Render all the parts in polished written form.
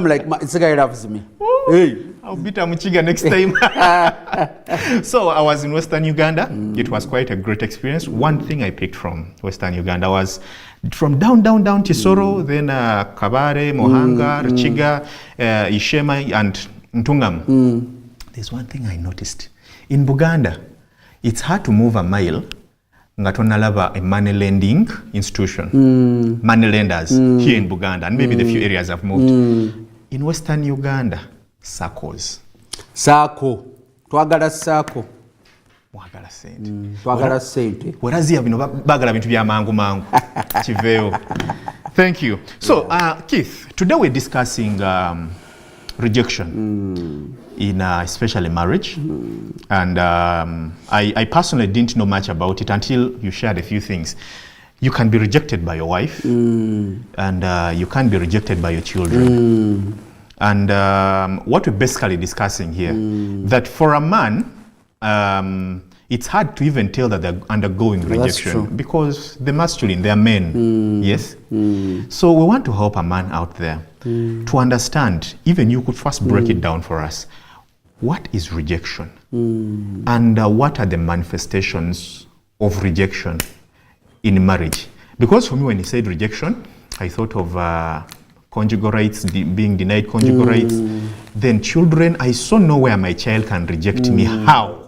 I'm like, this guy loves me. Hey. I'll beat Amuchiga next time. So I was in Western Uganda. It was quite a great experience. One thing I picked from Western Uganda was from down Chisoro, then Kabare, Mohanga, Ruchiga, Ishema, and Ntungam. There's one thing I noticed. In Buganda, it's hard to move a mile ngatona lava a money lending institution, money lenders here in Buganda, and maybe the few areas I've moved. In Western Uganda, SACCOs. Sako. Twagala sako. Mwagala sente. Twagala sente. Whereas bino bagala bintu bya mangu Chiveo. Thank you. So, Keith, today we're discussing rejection in especially marriage. And I personally didn't know much about it until you shared a few things. You can be rejected by your wife, and you can be rejected by your children. And what we're basically discussing here, that for a man, it's hard to even tell that they're undergoing rejection because they're masculine, they're men, yes? So we want to help a man out there to understand, even you could first break it down for us. What is rejection? And what are the manifestations of rejection in marriage? Because for me, when he said rejection, I thought of conjugal rights, being denied conjugal rights. Then children, I saw nowhere my child can reject me. How?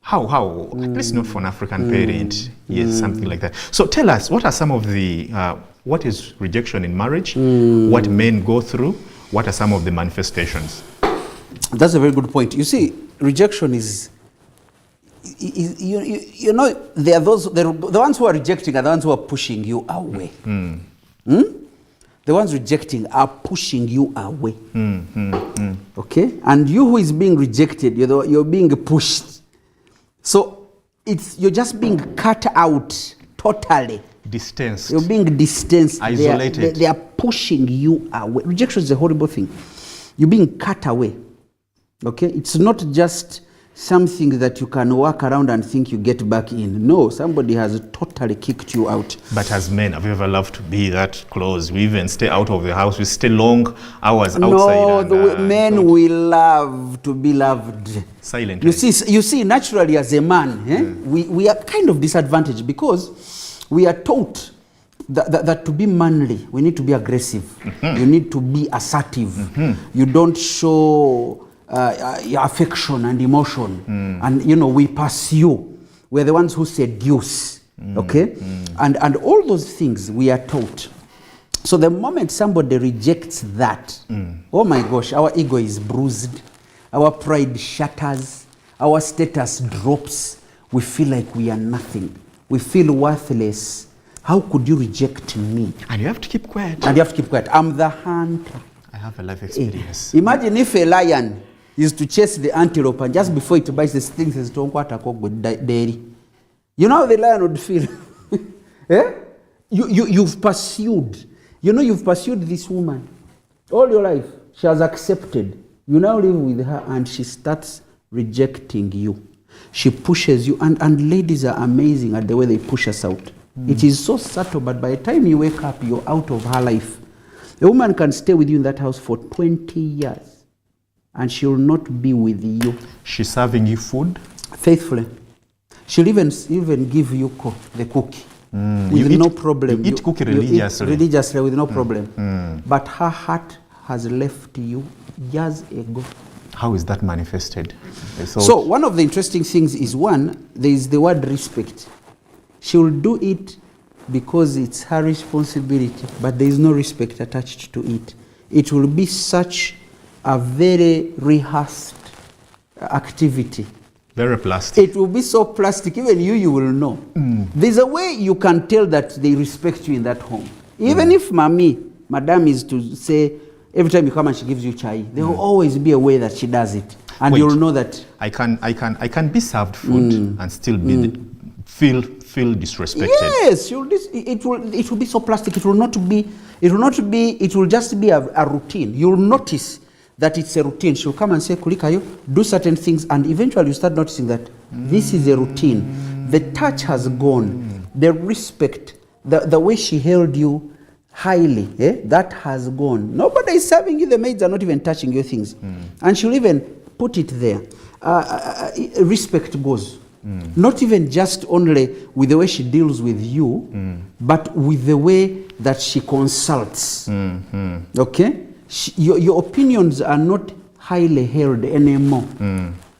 How? At least not for an African parent. Yes, something like that. So tell us, what are some of the, what is rejection in marriage? What men go through? What are some of the manifestations? That's a very good point. You see, rejection is you know, there are those, the ones who are rejecting are the ones who are pushing you away. The ones rejecting are pushing you away. Okay? And you who is being rejected, you're being pushed. So you're just being cut out totally. Distanced. You're being distanced. Isolated. They are pushing you away. Rejection is a horrible thing. You're being cut away. Okay? It's not just something that you can walk around and think you get back in. No, somebody has totally kicked you out. But as men, have you ever loved to be that close? We even stay out of the house. We stay long hours outside. No, men will love to be loved. Silently. You see, naturally as a man, we are kind of disadvantaged because we are taught that to be manly, we need to be aggressive. You need to be assertive. You don't show affection and emotion, and we pursue. We're the ones who seduce, okay? And all those things we are taught. So the moment somebody rejects that, oh my gosh, our ego is bruised, our pride shatters, our status drops, we feel like we are nothing, we feel worthless. How could you reject me? And you have to keep quiet. I'm the hunter. I have a life experience. Imagine if a lion is to chase the antelope, and just before it bites, this thing says, "Don't want to cook with dairy." You know how the lion would feel. You've pursued. You've pursued this woman all your life. She has accepted. You now live with her, and she starts rejecting you. She pushes you, and ladies are amazing at the way they push us out. It is so subtle, but by the time you wake up, you're out of her life. A woman can stay with you in that house for 20 years. And she will not be with you. She's serving you food? Faithfully. She'll even give you the cookie with no problem. You eat cookie religiously. Religiously with no problem. But her heart has left you years ago. How is that manifested? So one of the interesting things is, one, there is the word respect. She will do it because it's her responsibility, but there is no respect attached to it. It will be such a very rehearsed activity. Very plastic. It will be so plastic, even you will know. There's a way you can tell that they respect you in that home. Even if madam is to say, every time you come and she gives you chai, there will always be a way that she does it. And you'll know that. I can be served food and still feel disrespected. Yes, it will be so plastic. It will just be a routine. You'll notice that it's a routine. She'll come and say, Kulikayo, do certain things, and eventually you start noticing that this is a routine. The touch has gone. The respect, the way she held you, highly, that has gone. Nobody is serving you. The maids are not even touching your things. And she'll even put it there. Respect goes. Not even just only with the way she deals with you, but with the way that she consults. Okay? Your opinions are not highly held anymore.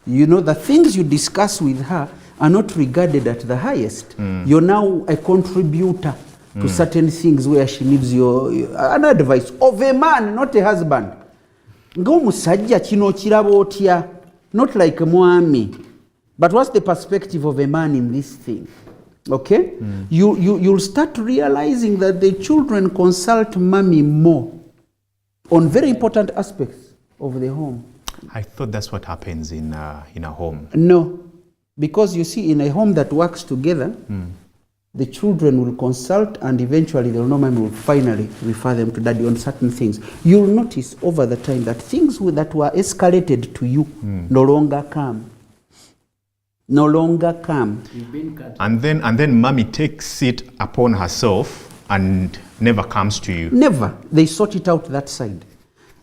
You know, the things you discuss with her are not regarded at the highest. You're now a contributor to certain things where she needs an advice of a man, not a husband. Ng'omusajja kino kiraba otya, not like a mwami. But what's the perspective of a man in this thing? Okay? You'll start realizing that the children consult mommy more on very important aspects of the home. I thought that's what happens in a home. No. Because you see, in a home that works together, the children will consult and eventually they'll know mommy will finally refer them to daddy on certain things. You'll notice over the time that things that were escalated to you no longer come. No longer come. And then mommy takes it upon herself and never comes to you. Never. They sort it out that side.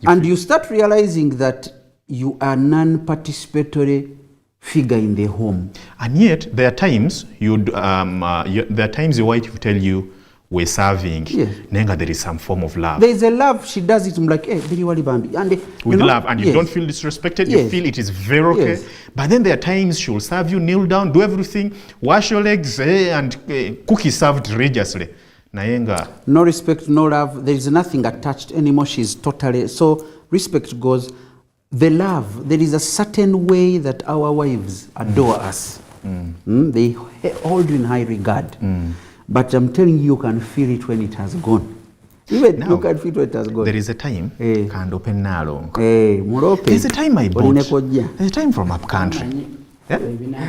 And you start realizing that you are non-participatory figure in the home. And yet there are times your wife will tell you, we're serving. Yes. Nenga, there is some form of love. There is a love. She does it. I'm like, hey, Billy Wali Bambi. And with love, and you don't feel disrespected. You feel it is very okay. Yes. But then there are times she will serve you, kneel down, do everything, wash your legs, and cookies served religiously. Nayenga. No respect, no love. There is nothing attached anymore. She's totally so. Respect goes. The love. There is a certain way that our wives adore us. They hold you in high regard. But I'm telling you, you can feel it when it has gone. Even now, you can feel it when it has gone. There is a time, can't open narrow. There's a time I bought. There's a time from up country. In my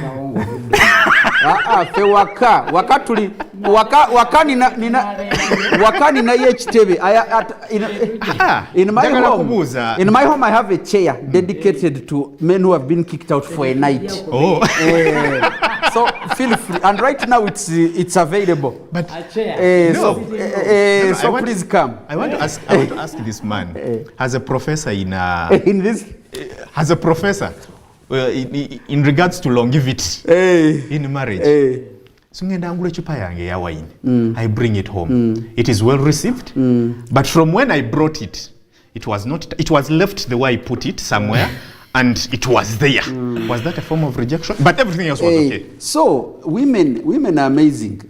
home I have a chair dedicated to men who have been kicked out for a night. So feel free, and right now it's available. But a chair. So please come. I want to ask this man, as a professor in this, as a professor in regards to longevity in marriage. So I bring it home. It is well received, but from when I brought it, it was not. It was left the way I put it somewhere. And it was there. Was that a form of rejection? But everything else was okay. So women are amazing.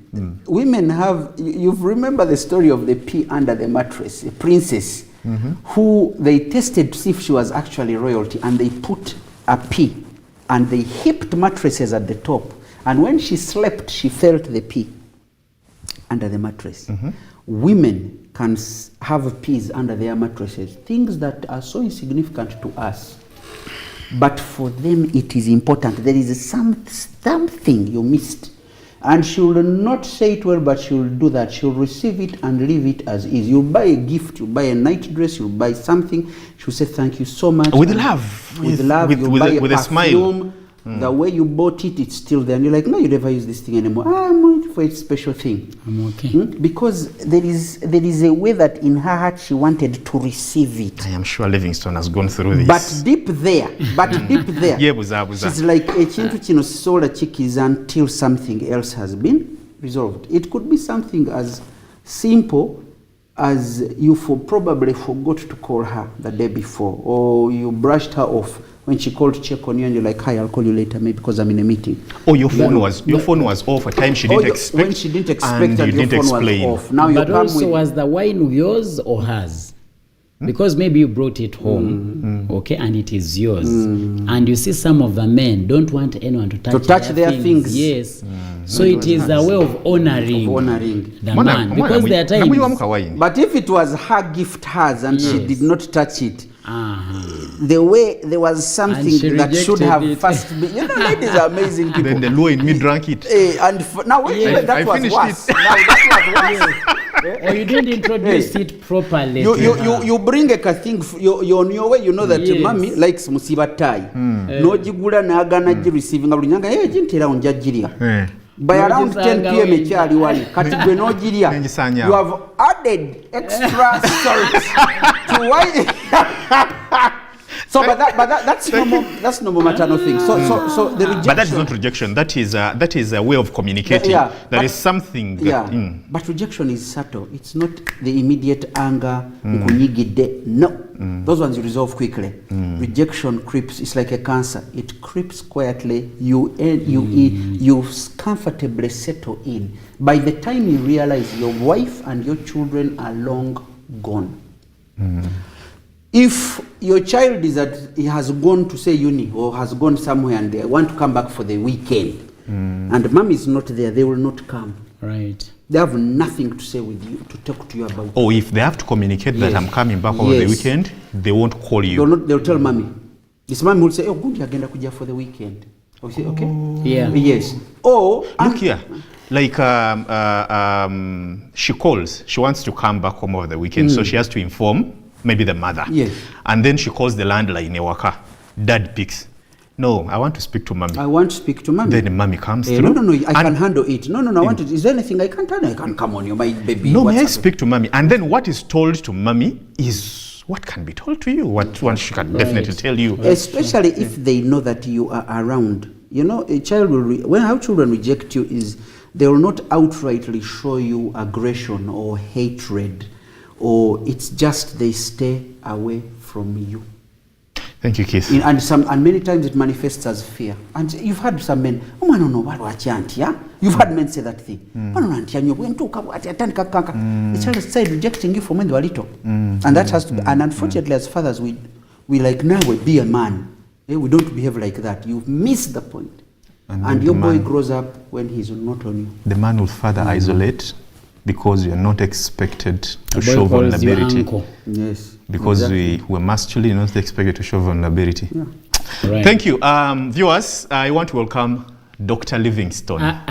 Women have. You remember the story of the pea under the mattress, a princess, who they tested to see if she was actually royalty, and they put a pea, and they heaped mattresses at the top, and when she slept, she felt the pea under the mattress. Women can have peas under their mattresses, things that are so insignificant to us. But for them, it is important. There is something you missed. And she will not say it well, but she will do that. She will receive it and leave it as is. You buy a gift, you buy a night dress, you buy something. She will say, thank you so much. With love. With love. You buy a perfume. Smile. The way you bought it, it's still there. And you're like, no, you never use this thing anymore. I'm waiting for a special thing. I'm okay. Because there is a way that in her heart she wanted to receive it. I am sure Livingstone has gone through this. But deep there, she's like, ekintu kino sisobola kikiza until something else has been resolved. It could be something as simple as you probably forgot to call her the day before, or you brushed her off. When she called to check on you and you're like, hi, I'll call you later, maybe because I'm in a meeting. Oh, your phone was off a time she didn't expect. When she didn't expect and your phone explain. was off. Now but also, was the wine yours or hers? Because maybe you brought it home, okay, and it is yours. And you see some of the men don't want anyone to touch their things. Yes. So it is a way of honoring the man. Because there are times. But if it was her gift, hers, and she did not touch it, the way there was something that should have first been. You know, ladies are amazing people. Then the law in me drank it. Now that was worse. Now that was worse. Or you didn't introduce it properly. You bring a thing, you're on your way, you know that mommy likes musiba tie. No jigula na agana ji receiving abunyanga jintera onja jiria. by around 10 p.m. ekyali wali kati gwe n'ogirya you have added extra salt to why. So, but that's normal maternal thing. So the rejection. But that is not rejection. That is a way of communicating. That is something. But rejection is subtle. It's not the immediate anger. No, those ones you resolve quickly. Rejection creeps. It's like a cancer. It creeps quietly. You comfortably settle in. By the time you realize your wife and your children are long gone. If your child he has gone to say uni or has gone somewhere and they want to come back for the weekend and mom is not there, they will not come. Right. They have nothing to say with you, to talk to you about. Or if they have to communicate that I'm coming back over the weekend, they won't call you. They'll tell mommy. This mommy will say, oh, good, you're going to for the weekend. Or say, okay? Yeah. Yes. Or look here. Like she calls, she wants to come back home over the weekend, so she has to inform maybe the mother. Yes. And then she calls the landline, Ewaka. Dad picks. No, I want to speak to mommy. I want to speak to mommy. Then mommy comes through. No, I can handle it. No, I want it. Is there anything I can't handle? I can't come on you, my baby. No, may I speak to mommy? And then what is told to mommy is what can be told to you, what one she can definitely tell you. Especially if they know that you are around. You know, a child will, how children reject you is they will not outrightly show you aggression or hatred. Or it's just they stay away from you. Thank you, Keith. And many times it manifests as fear. And you've had some men, you've had men say that thing. The child started rejecting you from when they were little. And that has to be, and unfortunately as fathers, we like, now we be a man. We don't behave like that. You've missed the point. And your boy grows up when he's not on you. The man will further isolate. Because you're not expected to show vulnerability. Yes. Because we were masculine, not expected to show vulnerability. Yeah. Right. Thank you. Viewers, I want to welcome Dr. Livingstone.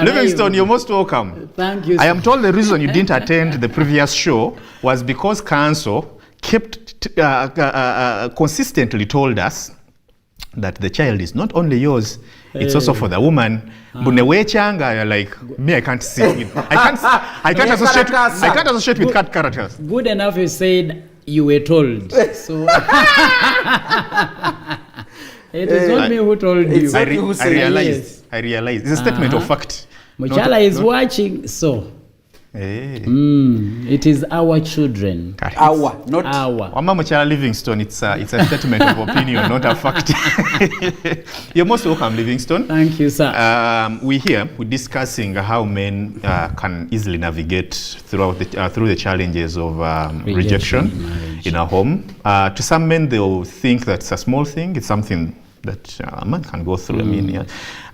Livingstone, you're most welcome. Thank you. I am told the reason you didn't attend the previous show was because council kept consistently told us that the child is not only yours, it's also for the woman. You're like, me, I can't sit with, I can't associate with cat characters. Good enough you said you were told. So it is not me who told you. I realized. It's a statement of fact. Muchala is watching, so. Hey. It is our children. Our, not our. Wama Muchala Livingstone, it's a statement of opinion, not a fact. You're most welcome, Livingstone. Thank you, sir. We're discussing how men can easily navigate through the challenges of rejection in a home. To some men, they'll think that's a small thing. It's something that a man can go through. I mean,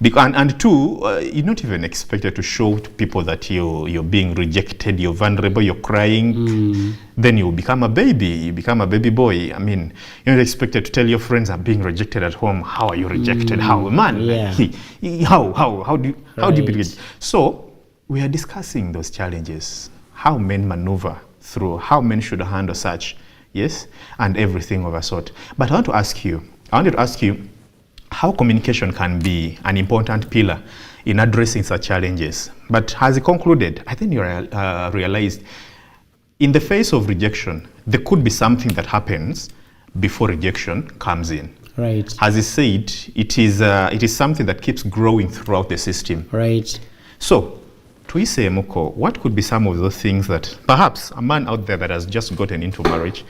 and two, you're not even expected to show to people that you're being rejected, you're vulnerable, you're crying. Then you become a baby. You become a baby boy. I mean, you're not expected to tell your friends I'm being rejected at home. How are you rejected? How, man? Yeah. How do you be rejected? So we are discussing those challenges, how men maneuver through, how men should handle such, yes, and everything of a sort. But I wanted to ask you how communication can be an important pillar in addressing such challenges. But as he concluded, I think you realized in the face of rejection, there could be something that happens before rejection comes in. Right. As he said, it is something that keeps growing throughout the system. Right. So, Tuise Muko, what could be some of those things that perhaps a man out there that has just gotten into marriage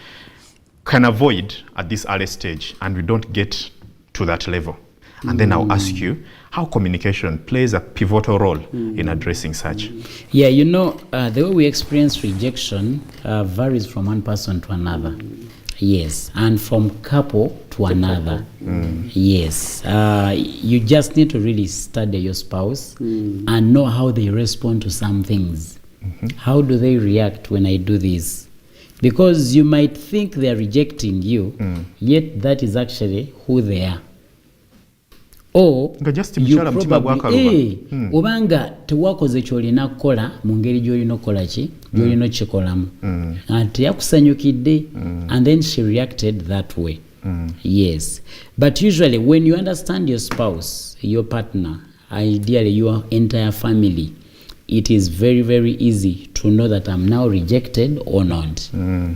can avoid at this early stage and we don't get to that level? And then I'll ask you how communication plays a pivotal role in addressing such. Yeah, you know, the way we experience rejection varies from one person to another. Yes, and from couple to another. Yes, you just need to really study your spouse and know how they respond to some things. How do they react when I do this? Because you might think they're rejecting you, yet that is actually who they are. Or you probably, obanga tewakoze kyolina kukola mu ngeri gy'olina okukola ki gy'olina okikolamu anti yakusanyukidde and then she reacted that way. Yes. But usually when you understand your spouse, your partner, ideally your entire family, it is very, very easy to know that I'm now rejected or not.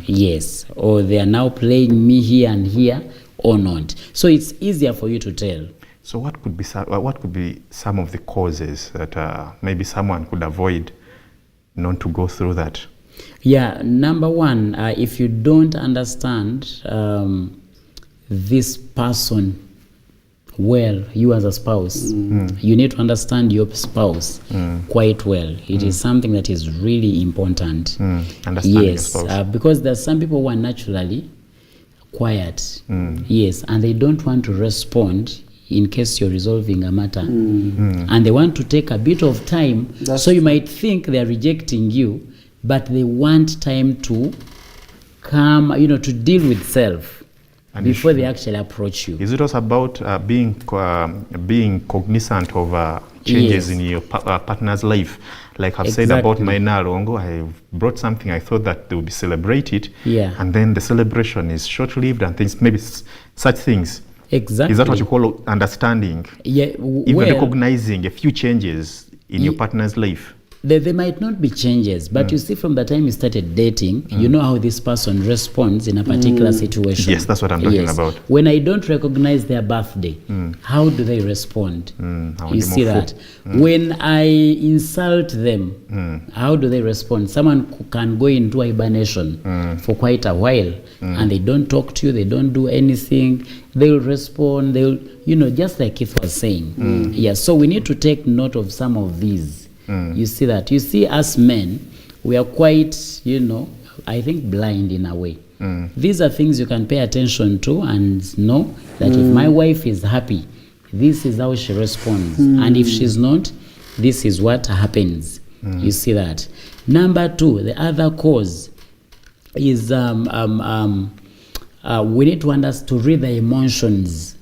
Yes. Or they are now playing me here and here or not. So it's easier for you to tell. So what could be some of the causes that maybe someone could avoid not to go through that? Yeah, number one, if you don't understand this person well, you as a spouse, you need to understand your spouse quite well. It is something that is really important. Understanding your Yes, spouse. because there are some people who are naturally quiet. Yes, and they don't want to respond in case you're resolving a matter. And they want to take a bit of time. So you might think they're rejecting you, but they want time to come, to deal with self and before they actually approach you. Is it also about being cognizant of changes in your partner's life? Like I've said about my Nalongo, I brought something I thought that they would be celebrated, and then the celebration is short-lived and things, maybe such things. Exactly. Is that what you call understanding? Yeah. Even recognizing a few changes in your partner's life? There might not be changes, but you see, from the time you started dating, you know how this person responds in a particular situation. Yes, that's what I'm talking about. When I don't recognize their birthday, how do they respond? You see that? When I insult them, how do they respond? Someone can go into hibernation for quite a while, and they don't talk to you, they don't do anything. They'll respond, just like Keith was saying. Yeah, so we need to take note of some of these. You see that? You see, us men, we are quite, I think blind in a way. These are things you can pay attention to and know that if my wife is happy, this is how she responds. And if she's not, this is what happens. You see that? Number two, the other cause is we need to read the emotions,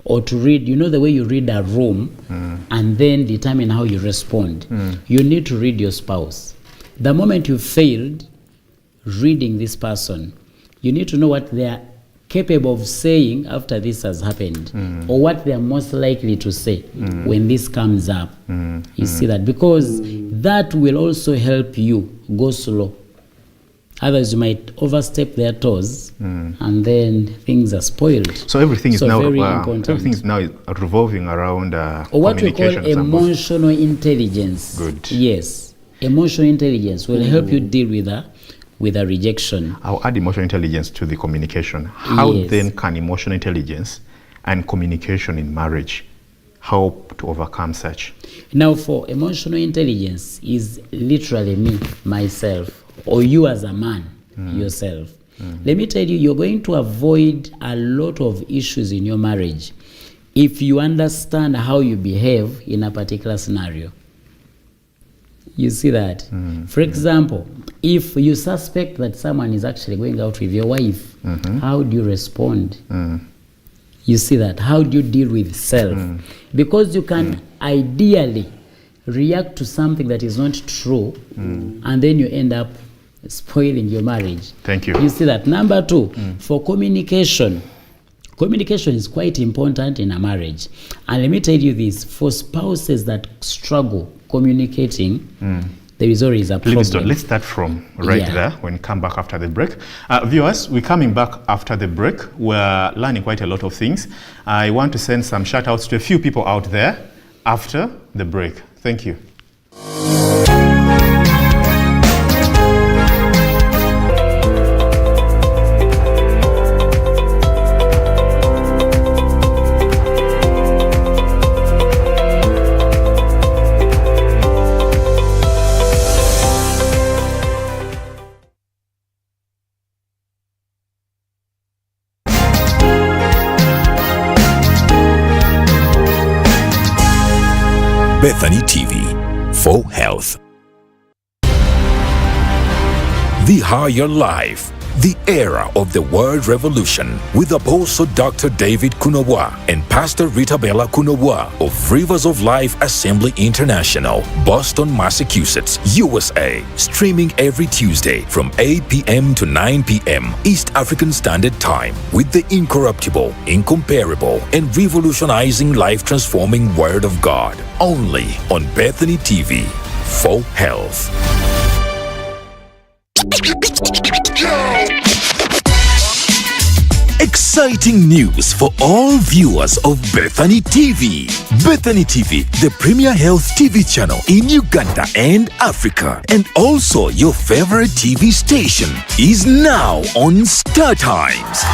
or to read, the way you read a room and then determine how you respond. You need to read your spouse. The moment you failed reading this person, you need to know what they are capable of saying after this has happened, or what they are most likely to say when this comes up. You see that? Because that will also help you go slow. Others you might overstep their toes, and then things are spoiled. So everything is now revolving around or what we call communication. emotional intelligence. Good. Yes, emotional intelligence will help you deal with a rejection. I'll add emotional intelligence to the communication. How then can emotional intelligence and communication in marriage help to overcome such? Now, for emotional intelligence is literally me, myself, or you as a man, yourself. Let me tell you, you're going to avoid a lot of issues in your marriage if you understand how you behave in a particular scenario. You see that? For example, if you suspect that someone is actually going out with your wife, how do you respond? You see that? How do you deal with self? Because you can ideally react to something that is not true, and then you end up spoiling your marriage. Thank you. You see that? Number two, for communication. Communication is quite important in a marriage. And let me tell you this, for spouses that struggle communicating, there is always a problem. Let's start from there when we come back after the break. Viewers, we're coming back after the break. We're learning quite a lot of things. I want to send some shout outs to a few people out there after the break. Thank you. Bethany TV for health. The Higher Life The Era of the World Revolution with Apostle Dr. David Kunawa and Pastor Rita Bella Kunawa of Rivers of Life Assembly International, Boston, Massachusetts, USA. Streaming every Tuesday from 8 p.m. to 9 p.m. East African Standard Time with the incorruptible, incomparable, and revolutionizing life-transforming Word of God. Only on Bethany TV for Health. Exciting news for all viewers of Bethany TV. Bethany TV, the premier health TV channel in Uganda and Africa, and also your favorite TV station, is now on Star Times.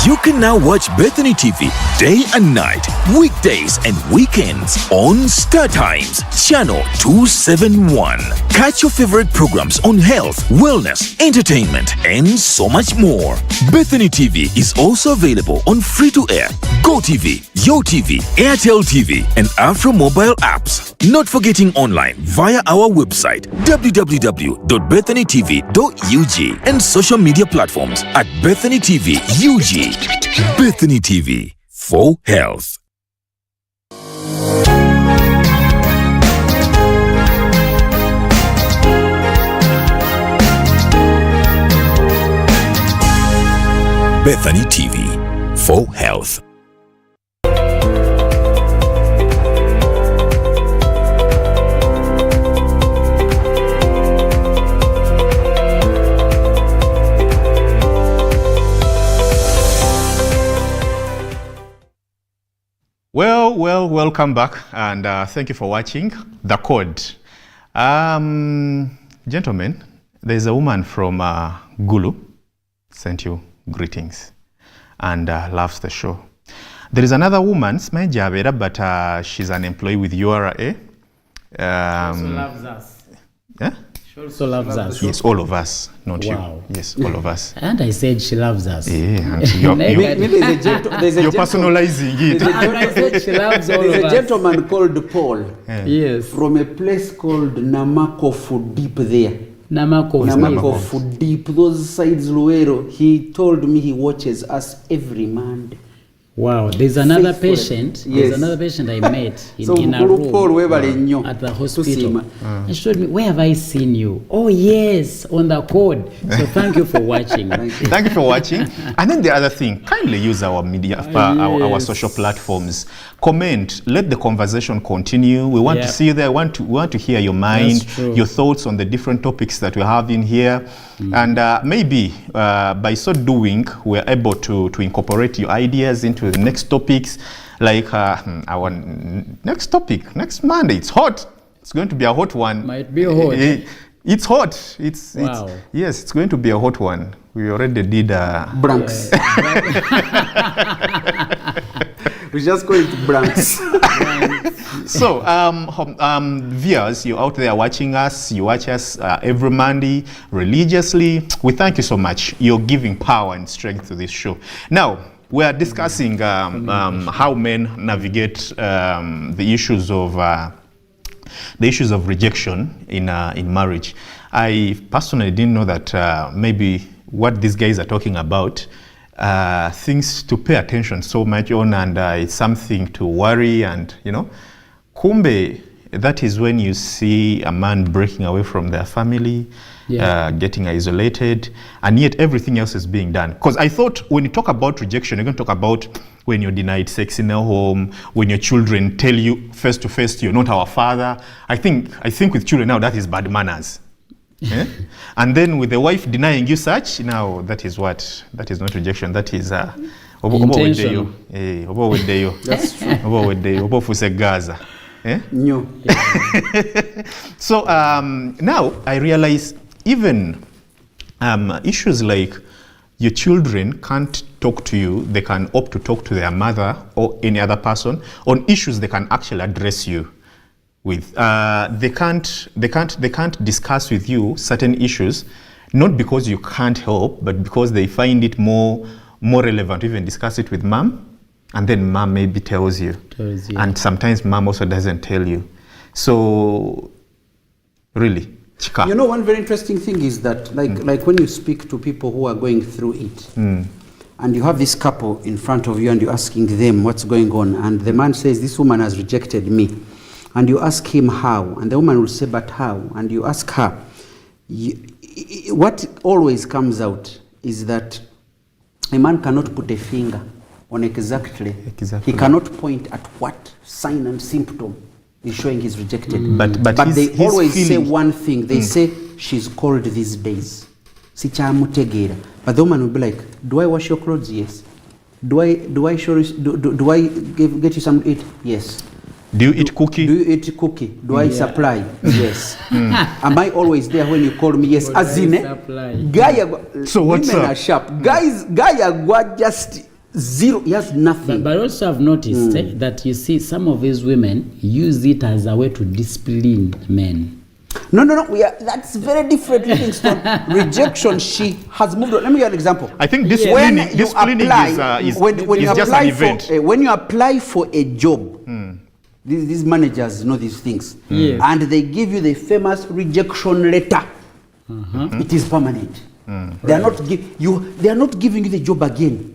You can now watch Bethany TV day and night, weekdays and weekends on Star Times, channel 271. Catch your favorite programs on health, wellness, entertainment, and so much more. Bethany TV is also available on free-to-air, GoTV, YoTV, Airtel TV, and Afro mobile apps. Not forgetting online via our website www.bethanytv.ug and social media platforms at Bethany TV UG. Bethany TV for Health. Bethany TV for Health. Well, welcome back, and thank you for watching The Code. Gentlemen, there's a woman from Gulu, sent you greetings, and loves the show. There is another woman, but she's an employee with URA. She also loves us. Yeah? She also loves us. Yes, all of us, not Wow. you. Yes, all of us. And I said she loves us. Yeah, and you're There's a personalizing it. And I said she loves all There's of a us. gentleman called Paul Yes. from a place called Namakofu Deep there. Namako. Namakofu Deep, those sides Luero. He told me he watches us every Monday. Wow. There's another Faithful. patient. Yes. There's another patient I met in, So in a Paul room webale nnyo at the hospital. tusima. And she told me, where have I seen you? Oh, yes, on The Code. So thank you for watching. Thank you for watching. And then the other thing, kindly use our media, our Yes. social platforms. Comment. Let the conversation continue. We want to see you there. We want to hear your mind, That's true. your thoughts on the different topics that we have in here. And maybe by so doing, we're able to incorporate your ideas into the next topics. Like our next topic, next Monday. It's hot. It's going to be a hot one. Might be hot. It's hot. Wow. Yes, it's going to be a hot one. We already did Branks. We just call it Branks. So, viewers, you're out there watching us. You watch us every Monday religiously. We thank you so much. You're giving power and strength to this show. Now, we are discussing how men navigate the issues of rejection in marriage. I personally didn't know that maybe what these guys are talking about, things to pay attention so much on, and it's something to worry, and kumbe, that is when you see a man breaking away from their family, getting isolated, and yet everything else is being done. Because I thought when you talk about rejection, you're going to talk about when you're denied sex in a home, when your children tell you face to face, you're not our father. I think with children now, that is bad manners. And then with the wife denying you such, now that is what? That is not rejection. That is intentional. That's true. No. So now I realize even issues like your children can't talk to you, they can opt to talk to their mother or any other person on issues they can actually address you with. They can't discuss with you certain issues, not because you can't help, but because they find it more relevant to even discuss it with mom. And then mom maybe tells you. And sometimes mom also doesn't tell you. So, really. Chika. You know, one very interesting thing is that, like when you speak to people who are going through it, and you have this couple in front of you and you're asking them what's going on, and the man says, this woman has rejected me. And you ask him how, and the woman will say, but how? And you ask her. What always comes out is that a man cannot put a finger on exactly. He cannot point at what sign and symptom is showing he's rejected. But they always say one thing. They say, she's cold these days. But the woman will be like, do I wash your clothes? Yes. Do I get you some to eat? Yes. Do you eat cookie? Do you eat cookie? Do I supply? Yes. Am I always there when you call me? Yes. As in, so what's women up? are sharp. Guys are just zero. He has nothing. But also I've noticed that you see some of these women use it as a way to discipline men. No. That's very different. Rejection, she has moved on. Let me give you an example. I think disciplining is just an event. When you apply for a job, these managers know these things. Yes. And they give you the famous rejection letter. It is permanent. They are not giving you the job again.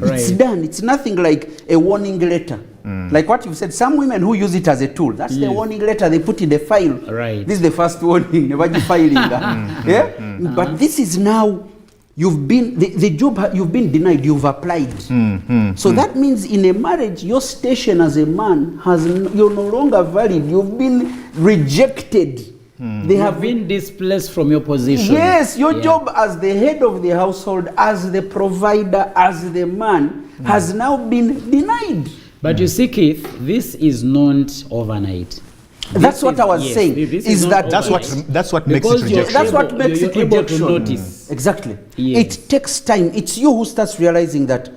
It's done. It's nothing like a warning letter. Like what you said, some women who use it as a tool, that's the warning letter they put in the file. Right. This is the first warning, never filing. But this is now, you've been, the job, you've been denied, you've applied. So that means in a marriage, your station as a man, you're no longer valid. You've been rejected. They have been displaced from your position. Yes, your job as the head of the household, as the provider, as the man, has now been denied. But you see, Keith, this is not overnight. That's what I was saying. That's what makes it rejection. That's what makes it rejection. To notice. Exactly. Yes. It takes time. It's you who starts realizing that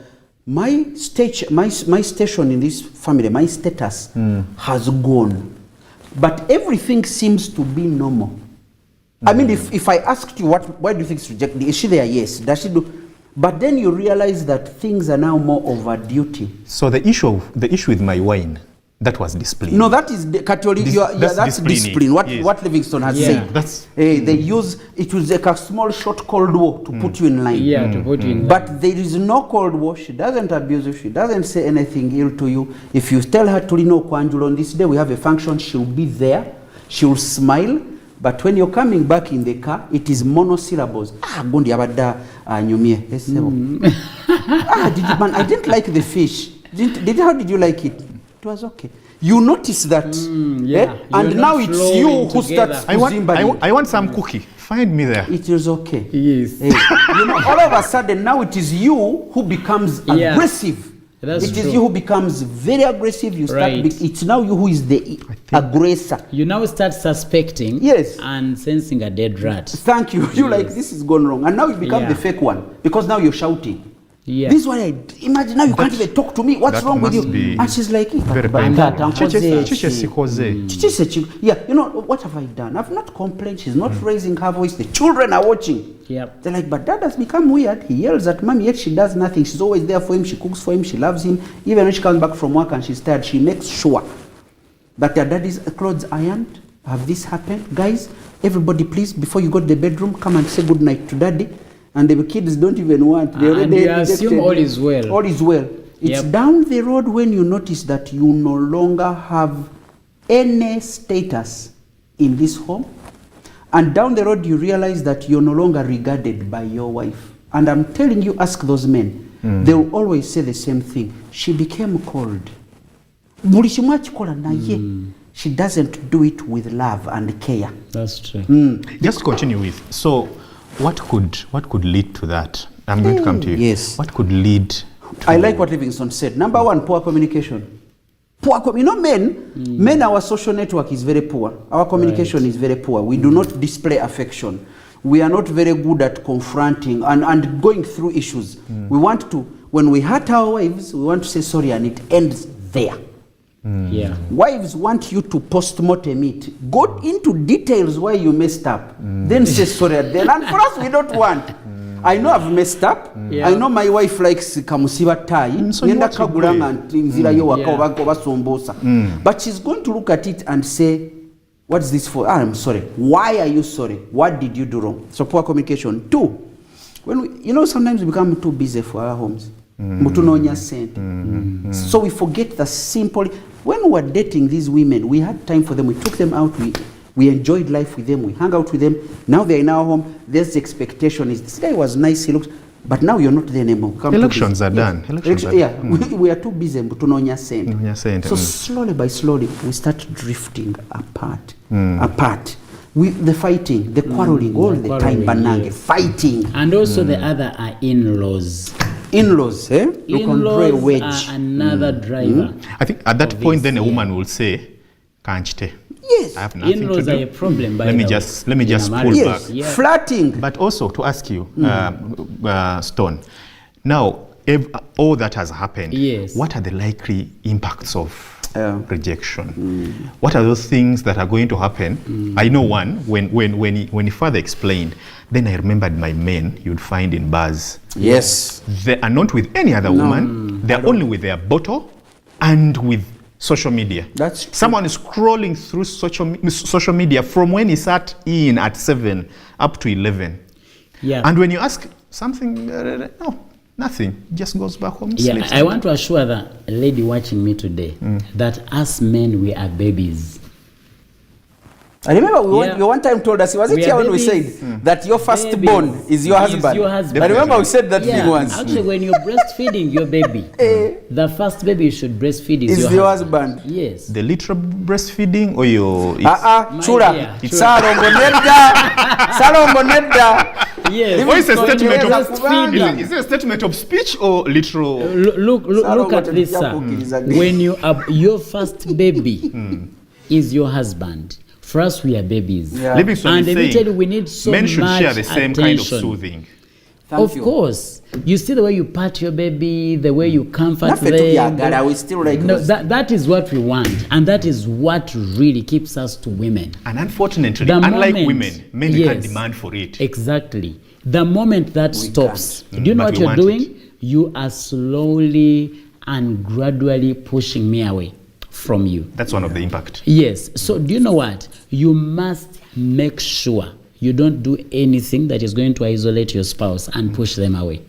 my station in this family, my status has gone. But everything seems to be normal. I mean, if I asked you, why do you think it's rejected? Is she there? Yes. Does she do? But then you realize that things are now more over duty. So the issue with my wine, that was discipline. No, that is category. That's discipline. What Livingstone has said. They use it was like a small short cold war to put you in line. Yeah, to put you in line. But there is no cold war. She doesn't abuse you. She doesn't say anything ill to you. If you tell her to Kwanjul on this day we have a function, she'll be there. She'll smile. But when you're coming back in the car, it is monosyllables. Gondi abada nyumie. Man, I didn't like the fish. How did you like it? It was okay. You notice that, and now it's you who starts. I want some cookie. Find me there. It is okay. Yes. All of a sudden now it is you who becomes aggressive. That's it true. is you who becomes very aggressive. You start. It's now you who is the aggressor. You now start suspecting. Yes. And sensing a dead rat. Thank you. You like this is gone wrong, and now you become the fake one because now you're shouting. Yeah. This is what I imagine. Now you can't even talk to me. What's wrong with you? And she's like, yeah, you know, what have I done? I've not complained. She's not raising her voice. The children are watching. Yep. They're like, but dad has become weird. He yells at mommy, yet she does nothing. She's always there for him. She cooks for him. She loves him. Even when she comes back from work and she's tired, she makes sure that their daddy's clothes ironed. Have this happened? Guys, everybody please, before you go to the bedroom, come and say good night to daddy. And the kids don't even want. They and you assume all is well. All is well. It's down the road when you notice that you no longer have any status in this home. And down the road you realize that you're no longer regarded by your wife. And I'm telling you, ask those men. They will always say the same thing. She became cold. She doesn't do it with love and care. That's true. Just continue with. So what could lead to that? I'm going to come to you. Yes. What could lead to... I like what Livingstone said. Number one, poor communication. Men, our social network is very poor. Our communication is very poor. We do not display affection. We are not very good at confronting and going through issues. We want to, when we hurt our wives, we want to say sorry and it ends there. Yeah. Wives want you to post-mortem it. Go into details why you messed up. Then say sorry at the end. And for us, we don't want. I know I've messed up. Yeah. I know my wife likes kamusiba tai. But she's going to look at it and say, What's this for? I'm sorry. Why are you sorry? What did you do wrong? So poor communication. 2, when we, sometimes we become too busy for our homes. So we forget the simple. When we were dating these women, we had time for them. We took them out. We enjoyed life with them. We hung out with them. Now they're in our home. There's the expectation is this guy was nice. He looks. But now you're not there anymore. Elections are done. We are too busy. So slowly by slowly, we start drifting apart. The fighting, the quarreling, all the time, banange, fighting. And also the other are in-laws. In-laws, eh? In-laws are another driver. I think at that point, then a woman will say, "Kanchite." Yes. I have nothing In-laws to do. are a problem. Let me just pull back. Yeah. Flirting. But also to ask you, Stone, now if all that has happened, Yes. what are the likely impacts of rejection? What are those things that are going to happen? I know one, when he further explained, then I remembered my men you'd find in bars. Yes. They are not with any other woman. They're only with their bottle and with social media. That's true. Someone is scrolling through social media from when he sat in at 7 up to 11. Yeah. And when you ask something, no, nothing. Just goes back home. Yeah, sleeps. I want to assure the lady watching me today that us men, we are babies. I remember we one time told us, was it here when we said that your firstborn is your husband? I remember we said that thing once. Actually, when you're breastfeeding your baby, the first baby you should breastfeed is your husband. Yes. The literal breastfeeding or your... Chura. It's Salombo Nedda. Yes. What is a statement of breastfeeding. Is it a statement of speech or literal? Look at this, sir. When you are, your first baby is your husband. For us, we are babies. Yeah. And let me tell you, we need so much men should share the same attention. kind of soothing. Thank you. Of course. You see the way you pat your baby, the way you comfort them. We still like That is what we want. And that is what really keeps us to women. And unfortunately, unlike women, men can't demand for it. Exactly. The moment that stops, do you know But what we you're want doing? it. You are slowly and gradually pushing me away from you. That's one of the impact. Yes. So do you know what? You must make sure you don't do anything that is going to isolate your spouse and push them away.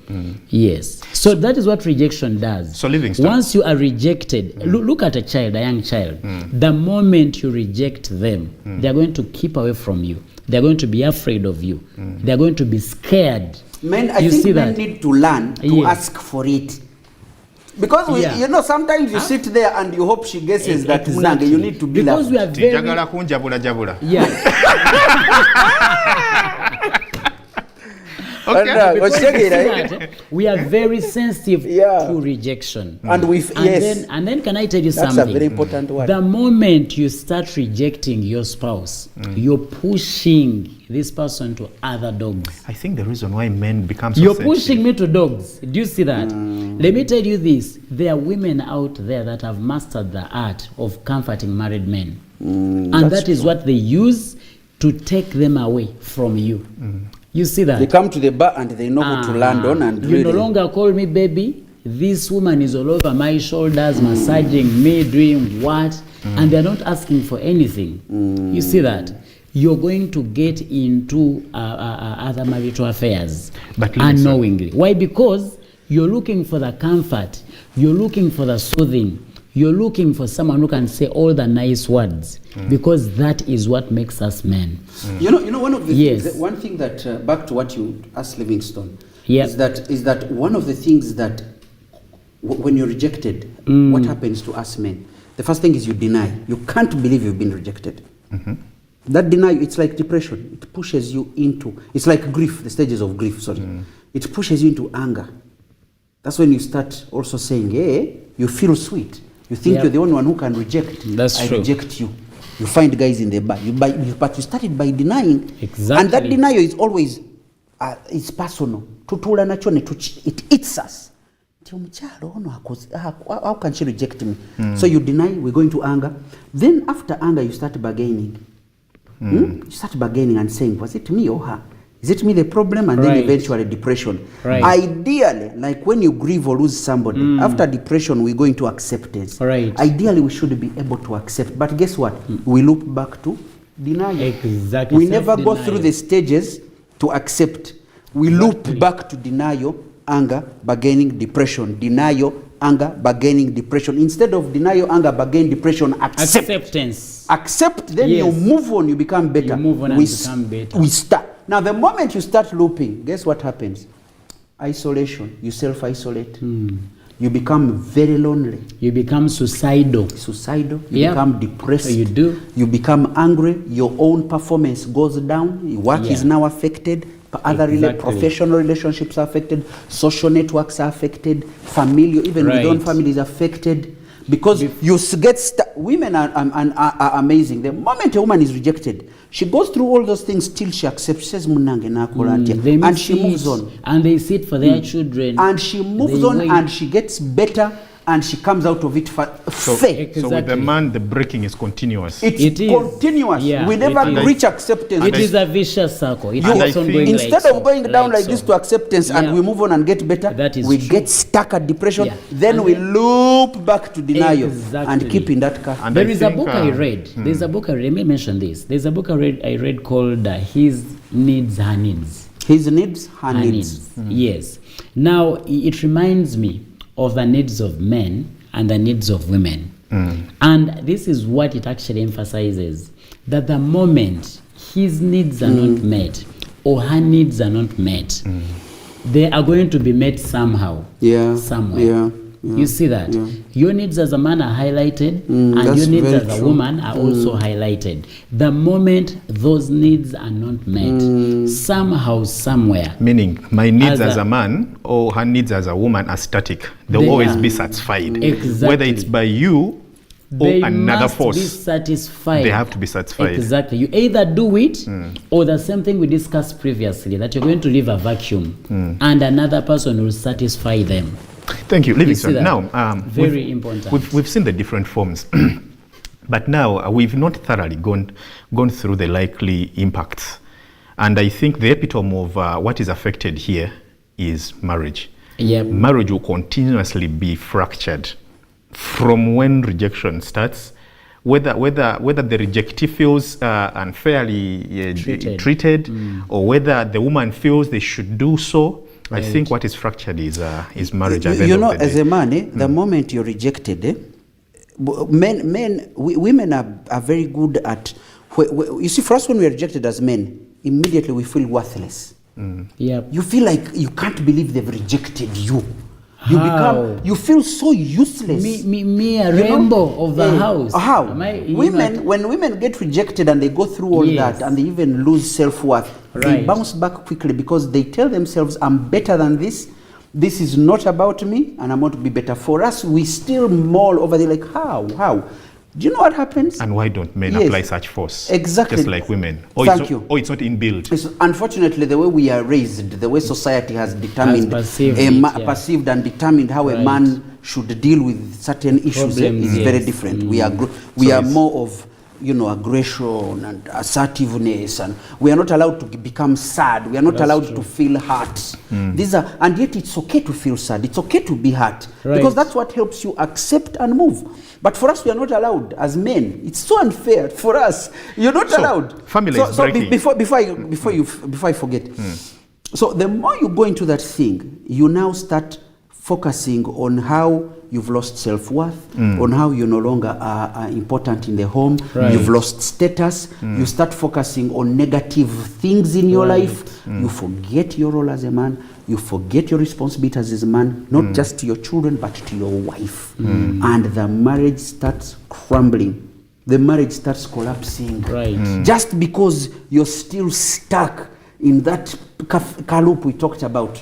Yes. So that is what rejection does. So Livingstone. Once you are rejected, look at a child, a young child. The moment you reject them, they're going to keep away from you. They're going to be afraid of you. They're going to be scared. Men, I think men need to learn to ask for it. Because sometimes you sit there and you hope she guesses that Zange, you need to be because we are very we are very sensitive to rejection. And then can I tell you something? That's a very important one. The moment you start rejecting your spouse, you're pushing this person to other dogs. I think the reason why men become so You're sensitive. pushing me to dogs. Do you see that? Let me tell you this. There are women out there that have mastered the art of comforting married men. And that is what they use to take them away from you. You see that? They come to the bar and they know who to land on. And you no longer call me baby. This woman is all over my shoulders, massaging me, doing what? And they're not asking for anything. You see that? You're going to get into other marital affairs unknowingly. Why? Because you're looking for the comfort. You're looking for the soothing. You're looking for someone who can say all the nice words, because that is what makes us men. You know, one of the things, one thing that back to what you asked Livingstone, is that one of the things that when you're rejected, what happens to us men? The first thing is you deny. You can't believe you've been rejected. That denial, it's like depression. It pushes you into, it's like grief, the stages of grief, sorry. It pushes you into anger. That's when you start also saying, hey, you feel sweet. You think you're the only one who can reject. That's true. I reject you. You find guys in the bar. But you started by denying. Exactly. And that denial is always, it's personal. It eats us. How can she reject me? So you deny, we go into anger. Then after anger, you start bargaining. You start bargaining and saying, was it me or her? Is it me the problem? And then eventually depression. Ideally, like when you grieve or lose somebody, after depression, we go into acceptance. Ideally, we should be able to accept. But guess what? We look back to Denial. Exactly. We never go Self-denial. through the stages to accept. We loop back to denial, anger, bargaining, depression. Denial, anger, bargaining, depression. Instead of denial, anger, bargaining, depression, accept. Acceptance. Accept, then Yes. you move on, you become better. You move on and we become better. We start. Now, the moment you start looping, guess what happens? Isolation. You self-isolate. You become very lonely. You become suicidal. Suicidal. You Yep. become depressed. So you do. You become angry. Your own performance goes down. Your work is Yeah. now affected. Other Exactly. professional relationships are affected. Social networks are affected. Familial, even Right. within family is affected. Because you get women are amazing. The moment a woman is rejected, she goes through all those things till she accepts. She says, "Munange nakola ntya," They and miss she it, moves on. and they sit for their children, And she moves They on, wait. and she gets better, and she comes out of it fair. So with the Exactly. man, the breaking is continuous. It's It is. continuous. Yeah, We never it is. reach acceptance. It is a vicious circle. It And keeps I on think- going Instead like of going down like so. this to acceptance and Yeah. we move on and get better, That is we true. get stuck at depression. Yeah. Then And we then- loop back to denial Exactly. and keep in that car. And There I is a think, book I read. There's a book I read. Let me mention this. There's a book I read called His Needs, Her Needs. His needs, her Her needs. Yes. Now, it reminds me of the needs of men and the needs of women. And this is what it actually emphasizes, that the moment his needs are not met or her needs are not met, they are going to be met somehow, Yeah, somewhere. yeah, You see that? yeah. Your needs as a man are highlighted, and that's your needs very as a true. woman are also highlighted. The moment those needs are not met, somehow, somewhere, Meaning, my needs As as a- a man or her needs as a woman are static. They'll They always are. be satisfied. Exactly. Whether it's by you or they another must be force. satisfied. They have to be satisfied. Exactly. You either do it, or the same thing we discussed previously, that you're going to leave a vacuum, and another person will satisfy them. Thank you, see Livingston. that? Now, Very important. We've seen the different forms, but now we've not thoroughly gone through the likely impacts. And I think the epitome of what is affected here is marriage. Yep. Marriage will continuously be fractured from when rejection starts, whether the rejectee feels unfairly treated or whether the woman feels they should do so. I think what is fractured is marriage. at the end You of know, the as day. a man, the moment you're rejected, women are very good at. You see, for us, when we are rejected as men, immediately we feel worthless. Yep. You feel like you can't believe they've rejected you. How? You feel so useless. Me a You know? rainbow of the house. How? Am I- you Women, know- when women get rejected and they go through all Yes. that and they even lose self-worth, they Right. bounce back quickly because they tell themselves, I'm better than this. This is not about me and I'm going to be better. For us, we still mull over there like, how? Do you know what happens? And why don't men Yes. apply such force? Exactly. Just like women. Or Thank it's you. not, or it's not inbuilt. It's unfortunately the way we are raised, the way society has determined, perceived it, yeah. perceived and determined how a Right. man should deal with certain issues Problems, is very yes. different. We are more of aggression and assertiveness, and we are not allowed to become sad. We are not That's allowed true. to feel hurt. And yet it's okay to feel sad. It's okay to be hurt Right. because that's what helps you accept and move. But for us, we are not allowed as men. It's so unfair for us. You're not So, allowed. family is breaking. Before I forget. So the more you go into that thing, you now start focusing on how you've lost self-worth, on how you no longer are important in the home, Right. you've lost status, you start focusing on negative things in your Right. life, you forget your role as a man, you forget your responsibility as a man, not just to your children, but to your wife. And the marriage starts crumbling. The marriage starts collapsing. Right. Just because you're still stuck in that loop we talked about.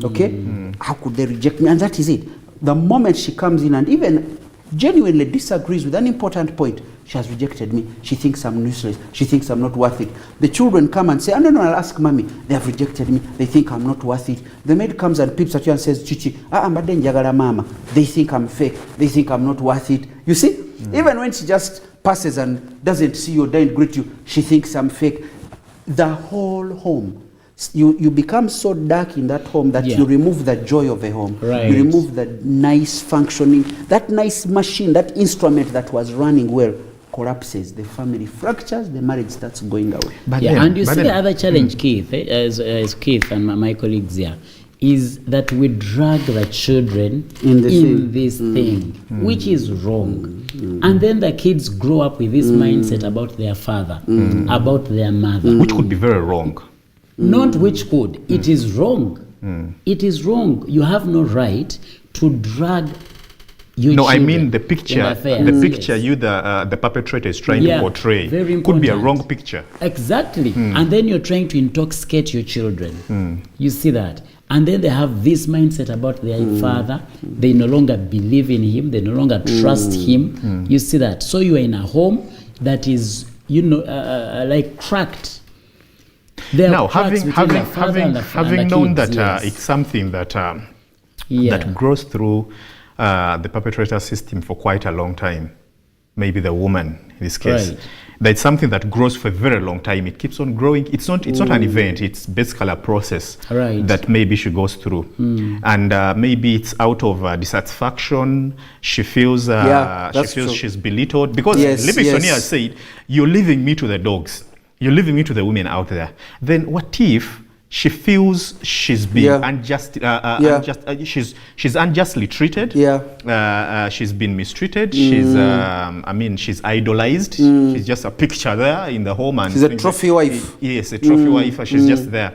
Okay? How could they reject me? And that is it. The moment she comes in and even genuinely disagrees with an important point, she has rejected me. She thinks I'm useless. She thinks I'm not worth it. The children come and say, no, I'll ask mommy. They have rejected me. They think I'm not worth it. The maid comes and peeps at you and says, Chichi, but then njagala mama. They think I'm fake. They think I'm not worth it. You see? Even when she just passes and doesn't see you or doesn't greet you, she thinks I'm fake. The whole home. You become so dark in that home that Yeah. you remove the joy of a home. Right. You remove the nice functioning, that nice machine, that instrument that was running well. collapses, the family fractures, the marriage starts going away. But Yeah, then- and you but see then- the other challenge, Keith, as Keith and my colleagues here, is that we drag the children In the thing. this thing, which is wrong. And then the kids grow up with this mindset about their father, about their mother. Which could be very wrong. Not which could. It is wrong. It is wrong. You have no right to drag your No, I children mean the in picture. affairs. The picture Yes. you, the perpetrator, is trying Yeah, to portray very could be a important. wrong picture. Exactly. And then you're trying to intoxicate your children. You see that? And then they have this mindset about their father. They no longer believe in him. They no longer trust him. You see that? So you are in a home that is, like cracked. There are Now, cracks between the father and the having known kids, that yes. it's something that Yeah. that grows through the perpetrator system for quite a long time, maybe the woman in this case, Right. that it's something that grows for a very long time. It keeps on growing. It's not an event. It's basically a process Right. that maybe she goes through, and maybe it's out of dissatisfaction. She feels that's true. she's belittled because Yes, Libby yes. Sonia said, "You're leaving me to the dogs. You're leaving me to the women out there." Then what if she feels she's being she's unjustly treated? She's been mistreated. She's she's idolized. She's just a picture there in the home, and She's a trophy wife. Yes, a trophy wife. She's just there.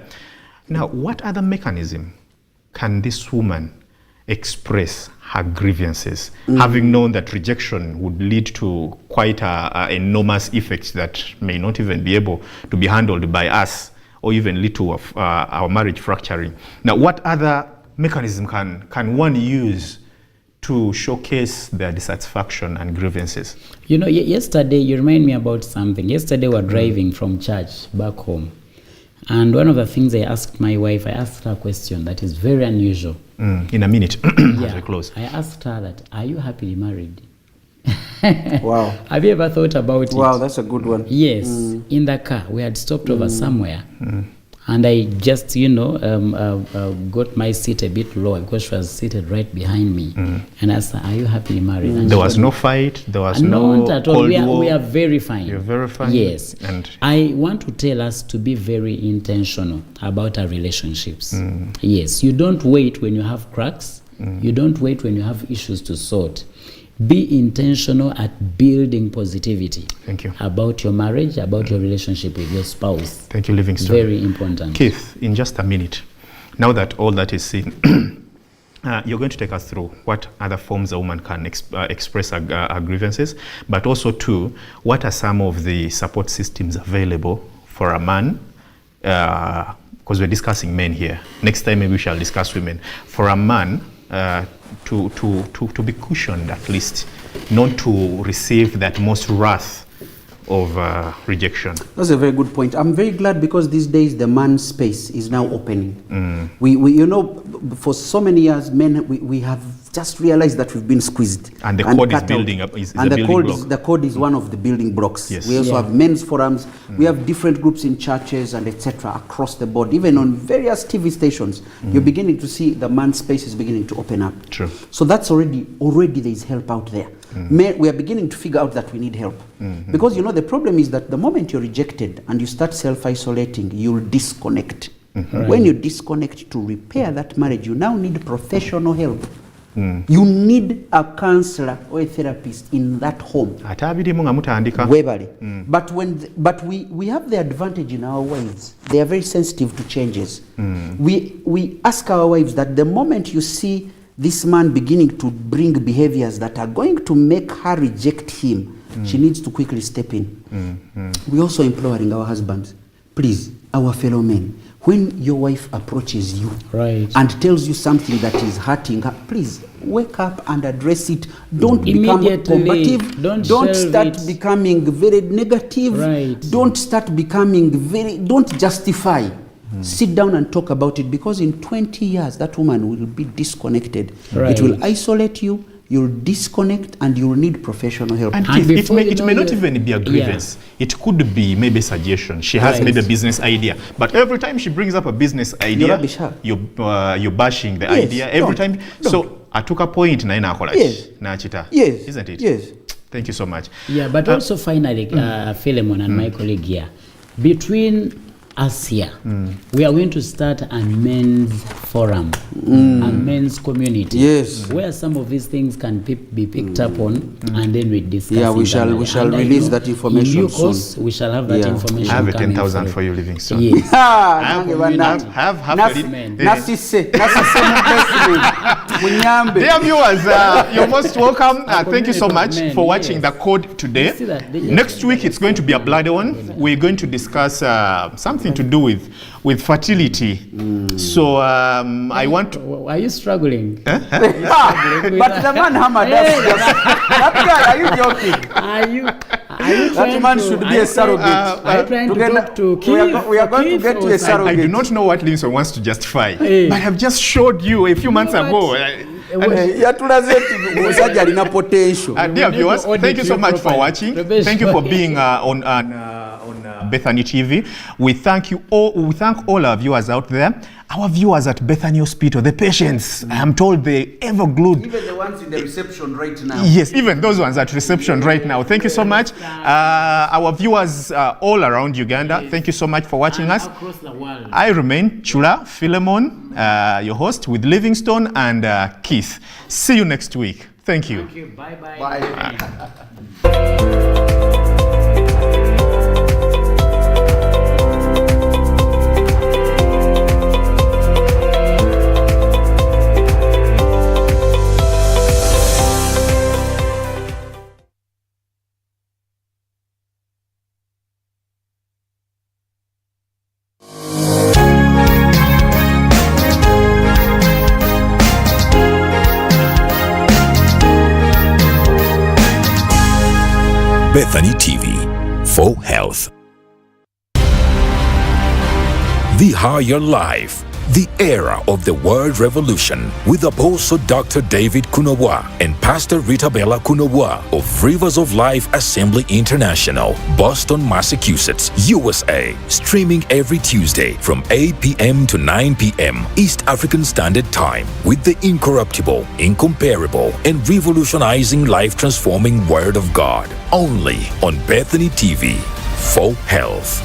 Now, what other mechanism can this woman express her grievances, having known that rejection would lead to quite a enormous effect that may not even be able to be handled by us, or even lead to our marriage fracturing? Now, what other mechanism can one use to showcase their dissatisfaction and grievances? Yesterday, you remind me about something. Yesterday, we were driving from church back home. And one of the things I asked my wife, I asked her a question that is very unusual. In a minute, as we close. I asked her that, are you happily married? Wow. Have you ever thought about it? Wow, that's a good one. Yes, in the car. We had stopped over somewhere. And I just, got my seat a bit lower because she was seated right behind me. And I asked her, are you happily married? And There she was told no me, fight, there was no not at all. Cold War. We are very fine. You're very fine. Yes. And I want to tell us to be very intentional about our relationships. Yes. You don't wait when you have cracks. You don't wait when you have issues to sort. Be intentional at building positivity. Thank you. About your marriage, about your relationship with your spouse. Thank you, Livingston. Very important. Keith, in just a minute, now that all that is seen, you're going to take us through what other forms a woman can express her grievances, but also too, what are some of the support systems available for a man, because we're discussing men here. Next time maybe we shall discuss women. For a man to be cushioned at least, not to receive that most wrath of rejection. That's a very good point. I'm very glad because these days the man space is now opening. We for so many years, men, we have just realized that we've been squeezed. And the code is cut building out. up. Is And a the building code block. the code is one of the building blocks. Yes. We also have men's forums. We have different groups in churches and etc. across the board. Even on various TV stations, you're beginning to see the man space is beginning to open up. True. So that's already there is help out there. Men, we are beginning to figure out that we need help. Because the problem is that the moment you're rejected and you start self-isolating, you'll disconnect. When you disconnect, to repair that marriage, you now need professional help. You need a counselor or a therapist in that home. Atabirimu nga mutandika. Webale. But we have the advantage in our wives. They are very sensitive to changes. We ask our wives that the moment you see this man beginning to bring behaviors that are going to make her reject him, she needs to quickly step in. We also imploring our husbands, please, our fellow men, when your wife approaches you and tells you something that is hurting her, please wake up and address it. Don't become combative. Don't start becoming very negative. Don't start becoming don't justify. Sit down and talk about it, because in 20 years that woman will be disconnected. It will isolate you. You'll disconnect and you'll need professional help. And it may not even be a grievance. It could be maybe a suggestion. She has maybe a business idea, but every time she brings up a business idea, you're bashing the idea every time. So I took a point na inakola. Yes. Na chita. Yes. Isn't it? Yes. Thank you so much. Yeah, but also finally, Philemon and my colleague here, between us here, we are going to start a men's forum, a men's community. Yes. Where some of these things can be picked up on, and then we discuss. Yeah, we internally. shall And I release know that information in due course, soon. we shall have that Yeah. information. I have a coming 10,000 through. for you, Livingstone. Yes. Nange Amen. munyambe. Dear viewers, you're most welcome. Thank you so much Amen, for watching yes. The Code today. You see that? Next week, it's going to be a bloody one. We're going to discuss something to do with fertility. So I want to... Are you struggling? But the man hammered us. That guy, are you joking? Are you That trying man to- should be are you a surrogate. Are you trying to Together- talk to we are going to get to a I surrogate. do not know what Livingstone wants to justify, Hey. but I have just showed you a few months know ago. what? Yatulaze ati omusajja alina potential. Dear need viewers, to audit thank you so your much for profile. watching. Rebecca. Thank you for being on Bethany TV. We thank you all. We thank all our viewers out there. Our viewers at Bethany Hospital, the patients, I am told they ever glued. Even the ones in the reception right now. Yes, even those ones at reception right now. Thank you so much. Our viewers all around Uganda, thank you so much for watching us. Across the world. I remain Chula Philemon, your host with Livingstone and Keith. See you next week. Thank you. Thank you. Bye-bye. Bye. Bethany TV for health. The Higher Life, the era of the Word Revolution, with Apostle Dr. David Kunawa and Pastor Rita Bella Kunawa of Rivers of Life Assembly International, Boston, Massachusetts, USA. Streaming every Tuesday from 8 p.m. to 9 p.m. East African Standard Time with the incorruptible, incomparable, and revolutionizing life-transforming Word of God. Only on Bethany TV for health.